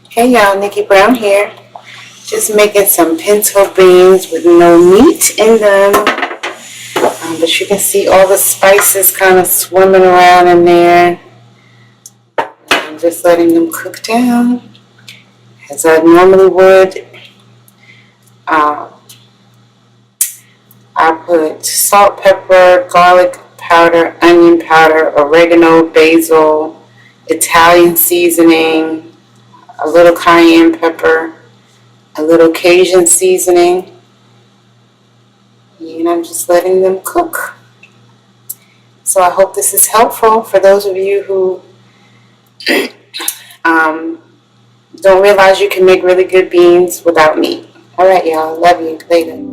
Hey y'all, Nickie Brown here. Just making some pinto beans with no meat in them. But you can see all the spices kind of swimming around in there. I'm just letting them cook down as I normally would. I put salt, pepper, garlic powder, onion powder, oregano, basil, Italian seasoning, a little cayenne pepper, a little Cajun seasoning, and I'm just letting them cook. So I hope this is helpful for those of you who don't realize you can make really good beans without meat. All right, y'all. Love you. Later.